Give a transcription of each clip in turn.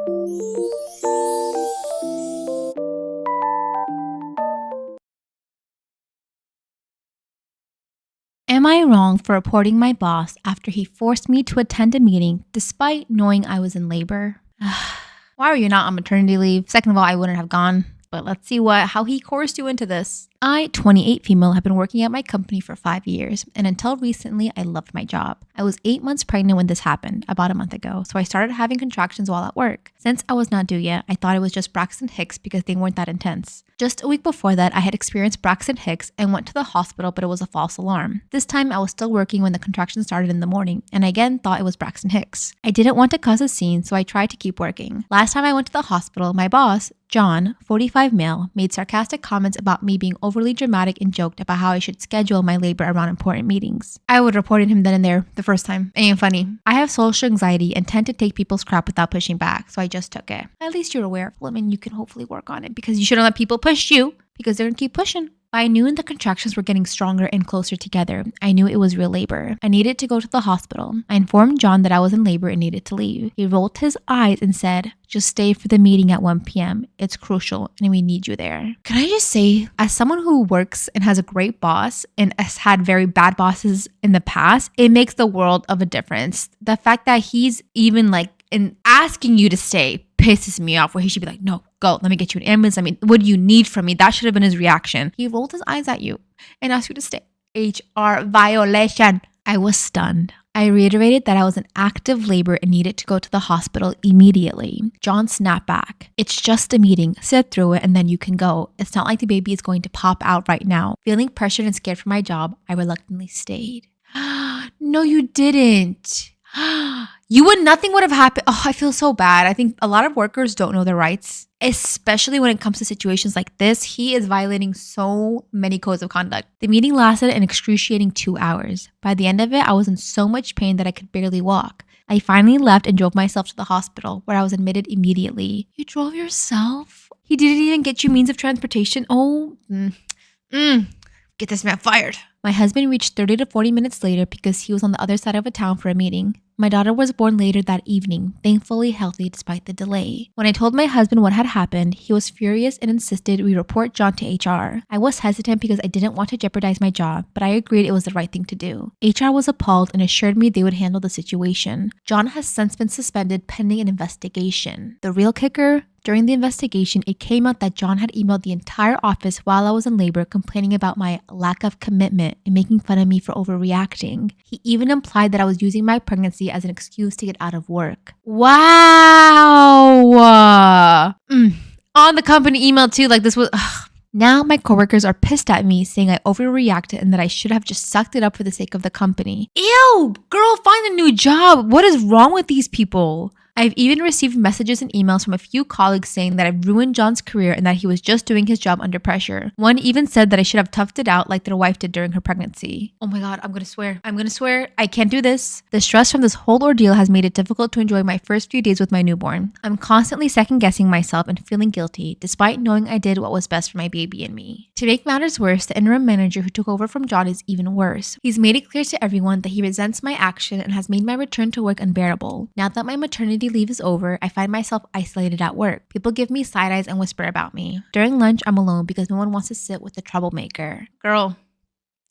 Am I wrong for reporting my boss after he forced me to attend a meeting despite knowing I was in labor? Why were you not on maternity leave? Second of all, I wouldn't have gone. But let's see how he coerced you into this. I, 28 female, have been working at my company for 5 years, and until recently, I loved my job. I was 8 months pregnant when this happened, about a month ago, so I started having contractions while at work. Since I was not due yet, I thought it was just Braxton Hicks because they weren't that intense. Just a week before that, I had experienced Braxton Hicks and went to the hospital, but it was a false alarm. This time, I was still working when the contractions started in the morning, and I again thought it was Braxton Hicks. I didn't want to cause a scene, so I tried to keep working. Last time I went to the hospital, my boss, John, 45 male, made sarcastic comments about me being overly dramatic and joked about how I should schedule my labor around important meetings. I would have reported him then and there the first time. Ain't funny. I have social anxiety and tend to take people's crap without pushing back, so I just took it. At least you're aware of women, you can hopefully work on it because you shouldn't let people push you because they're gonna keep pushing. By noon, the contractions were getting stronger and closer together. I knew it was real labor. I needed to go to the hospital. I informed John that I was in labor and needed to leave. He rolled his eyes and said, "Just stay for the meeting at 1 p.m. It's crucial and we need you there." Can I just say, as someone who works and has a great boss and has had very bad bosses in the past, it makes the world of a difference. The fact that he's even in asking you to stay pisses me off, where he should be like, "No, go, let me get you an ambulance. I mean, what do you need from me?" That should have been his reaction. He rolled his eyes at you and asked you to stay. HR violation. I was stunned. I reiterated that I was in active labor and needed to go to the hospital immediately. John snapped back. "It's just a meeting. Sit through it and then you can go. It's not like the baby is going to pop out right now." Feeling pressured and scared for my job, I reluctantly stayed. No, you didn't. Nothing would have happened. Oh, I feel so bad. I think a lot of workers don't know their rights, especially when it comes to situations like this. He is violating so many codes of conduct. The meeting lasted an excruciating 2 hours. By the end of it, I was in so much pain that I could barely walk. I finally left and drove myself to the hospital, where I was admitted immediately. You drove yourself? He didn't even get you means of transportation? Oh, get this man fired. My husband reached 30 to 40 minutes later because he was on the other side of a town for a meeting. My daughter was born later that evening, thankfully healthy despite the delay. When I told my husband what had happened, he was furious and insisted we report John to HR. I was hesitant because I didn't want to jeopardize my job, but I agreed it was the right thing to do. HR was appalled and assured me they would handle the situation. John has since been suspended pending an investigation. The real kicker? During the investigation, it came out that John had emailed the entire office while I was in labor complaining about my lack of commitment and making fun of me for overreacting. He even implied that I was using my pregnancy as an excuse to get out of work. Wow! On the company email too, this was... Now my coworkers are pissed at me, saying I overreacted and that I should have just sucked it up for the sake of the company. Ew! Girl, find a new job! What is wrong with these people? I've even received messages and emails from a few colleagues saying that I've ruined John's career and that he was just doing his job under pressure. One even said that I should have toughed it out like their wife did during her pregnancy. Oh my God, I'm gonna swear. I can't do this. The stress from this whole ordeal has made it difficult to enjoy my first few days with my newborn. I'm constantly second guessing myself and feeling guilty, despite knowing I did what was best for my baby and me. To make matters worse, the interim manager who took over from John is even worse. He's made it clear to everyone that he resents my action and has made my return to work unbearable. Now that my maternity leave is over, I find myself isolated at work. People give me side eyes and whisper about me. During lunch, I'm alone because no one wants to sit with the troublemaker. Girl,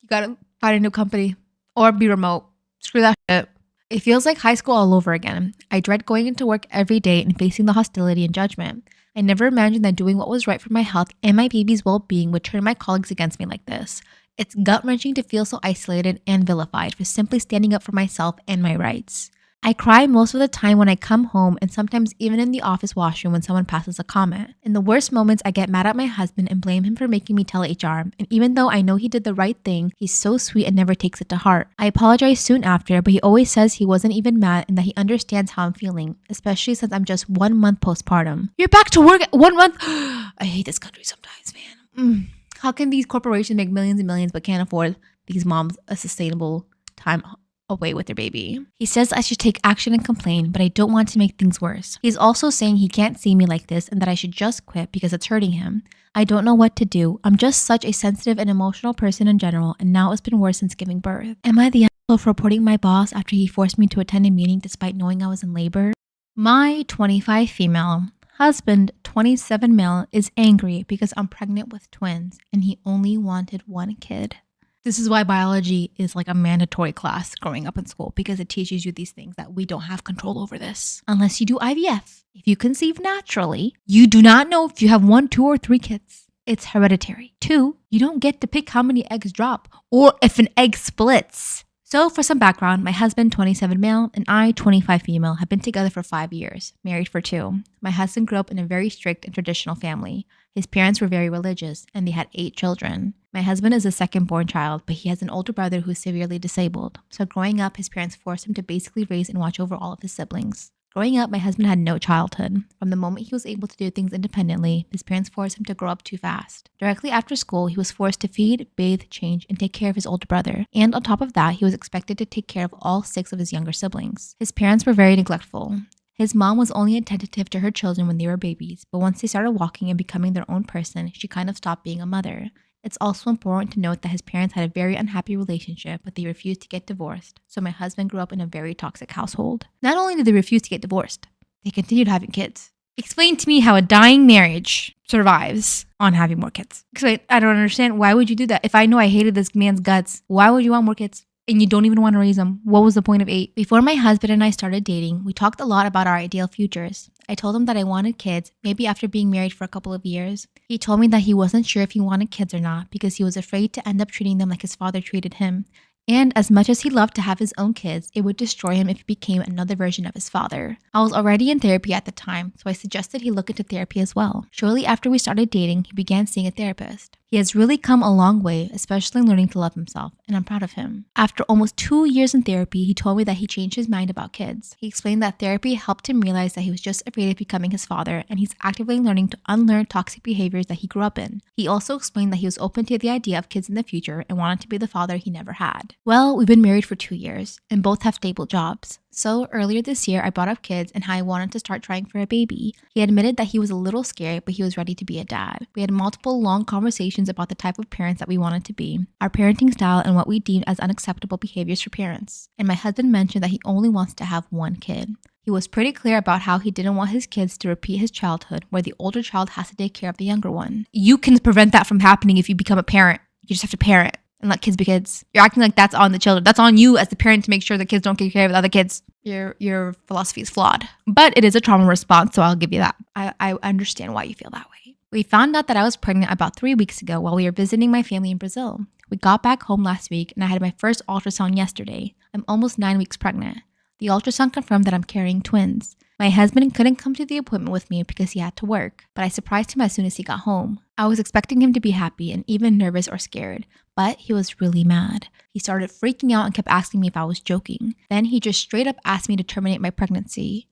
you gotta find a new company or be remote. Screw that shit. It feels like high school all over again. I dread going into work every day and facing the hostility and judgment. I never imagined that doing what was right for my health and my baby's well-being would turn my colleagues against me like this. It's gut-wrenching to feel so isolated and vilified for simply standing up for myself and my rights. I cry most of the time when I come home and sometimes even in the office washroom when someone passes a comment. In the worst moments, I get mad at my husband and blame him for making me tell HR. And even though I know he did the right thing, he's so sweet and never takes it to heart. I apologize soon after, but he always says he wasn't even mad and that he understands how I'm feeling, especially since I'm just 1 month postpartum. You're back to work 1 month? I hate this country sometimes, man. How can these corporations make millions and millions but can't afford these moms a sustainable time away with their baby? He says I should take action and complain, but I don't want to make things worse. He's also saying he can't see me like this and that I should just quit because it's hurting him. I don't know what to do. I'm just such a sensitive and emotional person in general, and now it's been worse since giving birth. Am I the asshole for reporting my boss after he forced me to attend a meeting despite knowing I was in labor? My 25 female, husband 27 male is angry because I'm pregnant with twins and he only wanted one kid. This is why biology is like a mandatory class growing up in school, because it teaches you these things that we don't have control over this. Unless you do IVF. If you conceive naturally, you do not know if you have 1, 2, or 3 kids. It's hereditary. 2, you don't get to pick how many eggs drop or if an egg splits. So for some background, my husband, 27 male, and I, 25 female, have been together for 5 years, married for 2. My husband grew up in a very strict and traditional family. His parents were very religious, and they had 8 children. My husband is a second-born child, but he has an older brother who is severely disabled. So growing up, his parents forced him to basically raise and watch over all of his siblings. Growing up, my husband had no childhood. From the moment he was able to do things independently, his parents forced him to grow up too fast. Directly after school, he was forced to feed, bathe, change, and take care of his older brother. And on top of that, he was expected to take care of all 6 of his younger siblings. His parents were very neglectful. His mom was only attentive to her children when they were babies, but once they started walking and becoming their own person, she kind of stopped being a mother. It's also important to note that his parents had a very unhappy relationship, but they refused to get divorced. So my husband grew up in a very toxic household. Not only did they refuse to get divorced, they continued having kids. Explain to me how a dying marriage survives on having more kids. Explain. I don't understand. Why would you do that? If I know I hated this man's guts, why would you want more kids? And you don't even want to raise them. What was the point of 8? Before my husband and I started dating, we talked a lot about our ideal futures. I told him that I wanted kids, maybe after being married for a couple of years. He told me that he wasn't sure if he wanted kids or not because he was afraid to end up treating them like his father treated him. And as much as he loved to have his own kids, it would destroy him if he became another version of his father. I was already in therapy at the time, so I suggested he look into therapy as well. Shortly after we started dating, he began seeing a therapist. He has really come a long way, especially learning to love himself, and I'm proud of him. After almost 2 years in therapy, he told me that he changed his mind about kids. He explained that therapy helped him realize that he was just afraid of becoming his father, and he's actively learning to unlearn toxic behaviors that he grew up in. He also explained that he was open to the idea of kids in the future and wanted to be the father he never had. Well, we've been married for 2 years, and both have stable jobs. So earlier this year, I brought up kids and how I wanted to start trying for a baby. He admitted that he was a little scared, but he was ready to be a dad. We had multiple long conversations about the type of parents that we wanted to be, our parenting style, and what we deemed as unacceptable behaviors for parents. And my husband mentioned that he only wants to have 1 kid. He was pretty clear about how he didn't want his kids to repeat his childhood, where the older child has to take care of the younger one. You can prevent that from happening if you become a parent. You just have to parent and let kids be kids. You're acting like that's on the children. That's on you as the parent to make sure the kids don't take care of the other kids. Your philosophy is flawed. But it is a trauma response, so I'll give you that. I understand why you feel that way. We found out that I was pregnant about 3 weeks ago while we were visiting my family in Brazil. We got back home last week and I had my first ultrasound yesterday. I'm almost 9 weeks pregnant. The ultrasound confirmed that I'm carrying twins. My husband couldn't come to the appointment with me because he had to work, but I surprised him as soon as he got home. I was expecting him to be happy and even nervous or scared, but he was really mad. He started freaking out and kept asking me if I was joking. Then he just straight up asked me to terminate my pregnancy.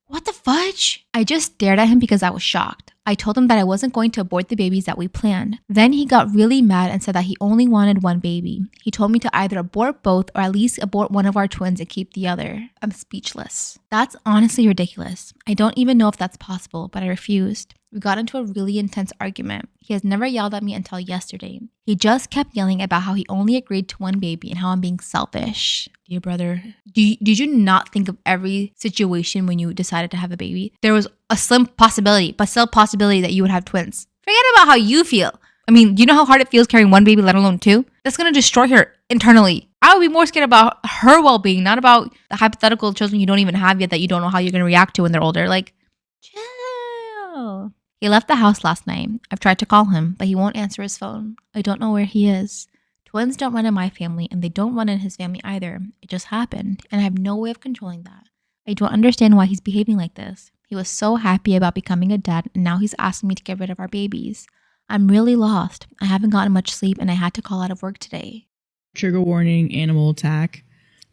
What the fudge? I just stared at him because I was shocked. I told him that I wasn't going to abort the babies that we planned. Then he got really mad and said that he only wanted 1 baby. He told me to either abort both or at least abort one of our twins and keep the other. I'm speechless. That's honestly ridiculous. I don't even know if that's possible, but I refused. We got into a really intense argument. He has never yelled at me until yesterday. He just kept yelling about how he only agreed to 1 baby and how I'm being selfish. Dear brother, did you not think of every situation when you decided to have a baby? There was a slim possibility, but still possibility that you would have twins. Forget about how you feel. I mean, do you know how hard it feels carrying 1 baby, let alone 2? That's going to destroy her internally. I would be more scared about her well-being, not about the hypothetical children you don't even have yet that you don't know how you're going to react to when they're older. Like, chill. He left the house last night. I've tried to call him, but he won't answer his phone. I don't know where he is. Twins don't run in my family, and they don't run in his family either. It just happened, and I have no way of controlling that. I don't understand why he's behaving like this. He was so happy about becoming a dad, and now he's asking me to get rid of our babies. I'm really lost. I haven't gotten much sleep, and I had to call out of work today. Trigger warning, animal attack.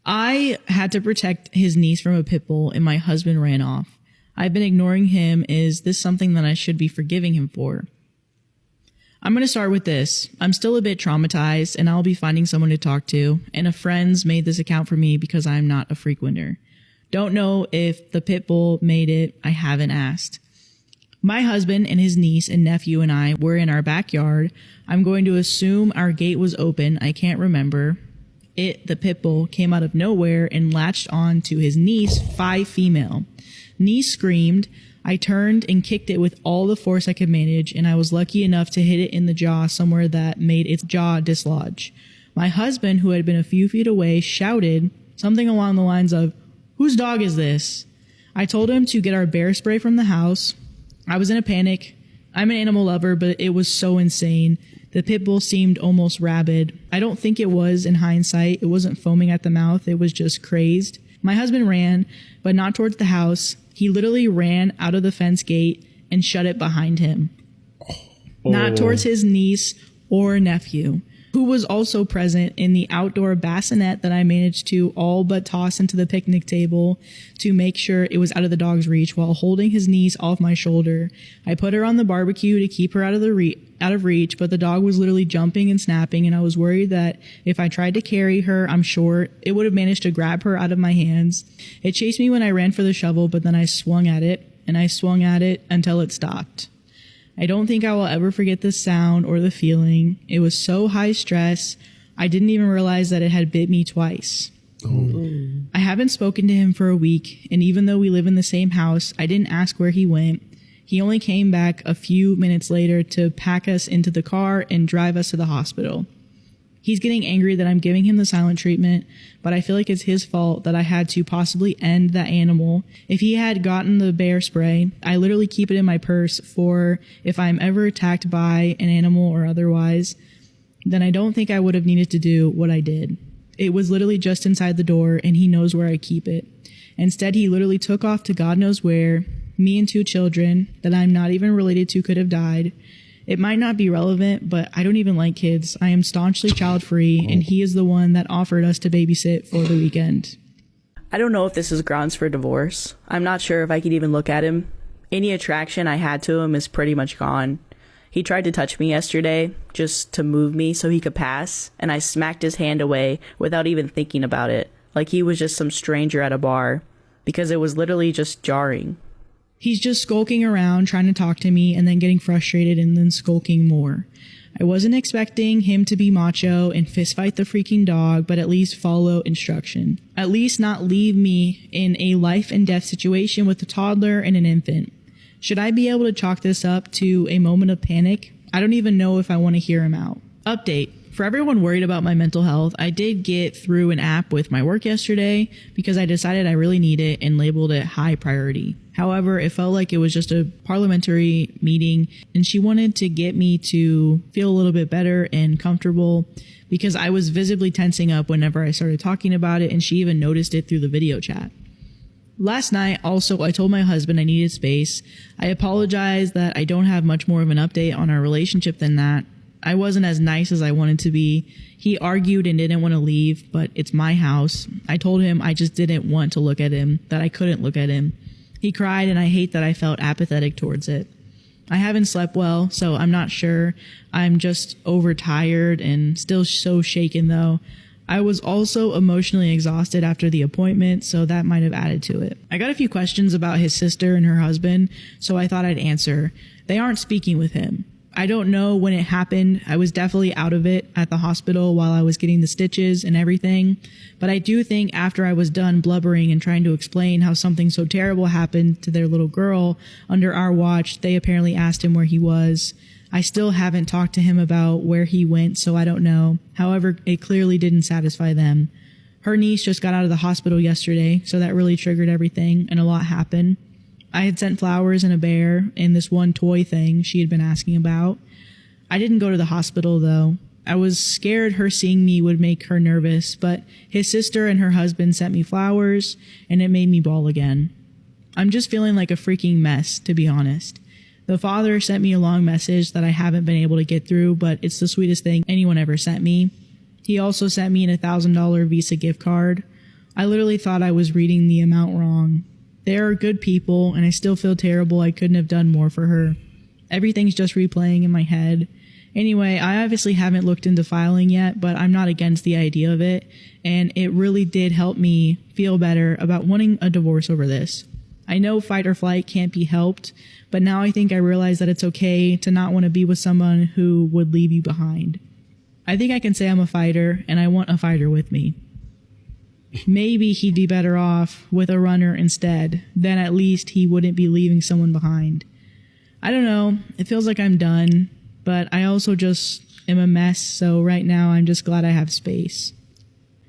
I had to protect his niece from a pit bull, and my husband ran off. I've been ignoring him. Is this something that I should be forgiving him for? I'm going to start with this. I'm still a bit traumatized, and I'll be finding someone to talk to, and a friend's made this account for me because I'm not a frequenter. Don't know if the pit bull made it. I haven't asked. My husband and his niece and nephew and I were in our backyard. I'm going to assume our gate was open. I can't remember. the pit bull, came out of nowhere and latched on to his niece, 5 female. Niece screamed. I turned and kicked it with all the force I could manage, and I was lucky enough to hit it in the jaw somewhere that made its jaw dislodge. My husband, who had been a few feet away, shouted something along the lines of, "Whose dog is this?" I told him to get our bear spray from the house. I was in a panic. I'm an animal lover, but it was so insane. The pit bull seemed almost rabid. I don't think it was in hindsight. It wasn't foaming at the mouth. It was just crazed. My husband ran, but not towards the house. He literally ran out of the fence gate and shut it behind him. Not towards his niece or nephew, who was also present in the outdoor bassinet that I managed to all but toss into the picnic table to make sure it was out of the dog's reach while holding his niece off my shoulder. I put her on the barbecue to keep her out of reach, but the dog was literally jumping and snapping, and I was worried that if I tried to carry her, I'm sure it would have managed to grab her out of my hands. It chased me when I ran for the shovel, but then I swung at it, and I swung at it until it stopped. I don't think I will ever forget the sound or the feeling. It was so high stress, I didn't even realize that it had bit me twice. I haven't spoken to him for a week, and even though we live in the same house, I didn't ask where he went. He only came back a few minutes later to pack us into the car and drive us to the hospital. He's getting angry that I'm giving him the silent treatment, but I feel like it's his fault that I had to possibly end that animal. If he had gotten the bear spray, I literally keep it in my purse for if I'm ever attacked by an animal or otherwise, then I don't think I would have needed to do what I did. It was literally just inside the door, and he knows where I keep it. Instead, he literally took off to God knows where. Me and 2 children that I'm not even related to could have died. It might not be relevant, but I don't even like kids. I am staunchly child-free, and he is the one that offered us to babysit for the weekend. I don't know if this is grounds for divorce. I'm not sure if I could even look at him. Any attraction I had to him is pretty much gone. He tried to touch me yesterday, just to move me so he could pass, and I smacked his hand away without even thinking about it, like he was just some stranger at a bar, because it was literally just jarring. He's just skulking around trying to talk to me and then getting frustrated and then skulking more. I wasn't expecting him to be macho and fistfight the freaking dog, but at least follow instruction. At least not leave me in a life and death situation with a toddler and an infant. Should I be able to chalk this up to a moment of panic? I don't even know if I want to hear him out. Update. For everyone worried about my mental health, I did get through an app with my work yesterday because I decided I really need it and labeled it high priority. However, it felt like it was just a parliamentary meeting, and she wanted to get me to feel a little bit better and comfortable because I was visibly tensing up whenever I started talking about it, and she even noticed it through the video chat. Last night, also, I told my husband I needed space. I apologized that I don't have much more of an update on our relationship than that. I wasn't as nice as I wanted to be. He argued and didn't want to leave, but it's my house. I told him I just didn't want to look at him, that I couldn't look at him. He cried, and I hate that I felt apathetic towards it. I haven't slept well, so I'm not sure. I'm just overtired and still so shaken, though. I was also emotionally exhausted after the appointment, so that might have added to it. I got a few questions about his sister and her husband, so I thought I'd answer. They aren't speaking with him. I don't know when it happened. I was definitely out of it at the hospital while I was getting the stitches and everything. But I do think after I was done blubbering and trying to explain how something so terrible happened to their little girl under our watch, they apparently asked him where he was. I still haven't talked to him about where he went, so I don't know. However, it clearly didn't satisfy them. Her niece just got out of the hospital yesterday, so that really triggered everything, and a lot happened. I had sent flowers and a bear and this one toy thing she had been asking about. I didn't go to the hospital, though. I was scared her seeing me would make her nervous, but his sister and her husband sent me flowers, and it made me bawl again. I'm just feeling like a freaking mess, to be honest. The father sent me a long message that I haven't been able to get through, but it's the sweetest thing anyone ever sent me. He also sent me an $1,000 Visa gift card. I literally thought I was reading the amount wrong. They are good people, and I still feel terrible I couldn't have done more for her. Everything's just replaying in my head. Anyway, I obviously haven't looked into filing yet, but I'm not against the idea of it, and it really did help me feel better about wanting a divorce over this. I know fight or flight can't be helped, but now I think I realize that it's okay to not want to be with someone who would leave you behind. I think I can say I'm a fighter, and I want a fighter with me. Maybe he'd be better off with a runner instead. Then at least he wouldn't be leaving someone behind. I don't know. It feels like I'm done, but I also just am a mess, so right now I'm just glad I have space.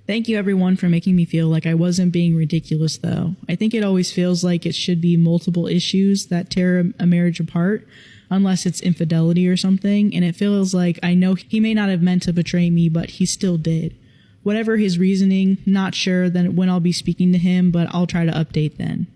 Thank you everyone for making me feel like I wasn't being ridiculous though. I think it always feels like it should be multiple issues that tear a marriage apart, unless it's infidelity or something, and it feels like I know he may not have meant to betray me, but he still did. Whatever his reasoning, not sure then when I'll be speaking to him, but I'll try to update then.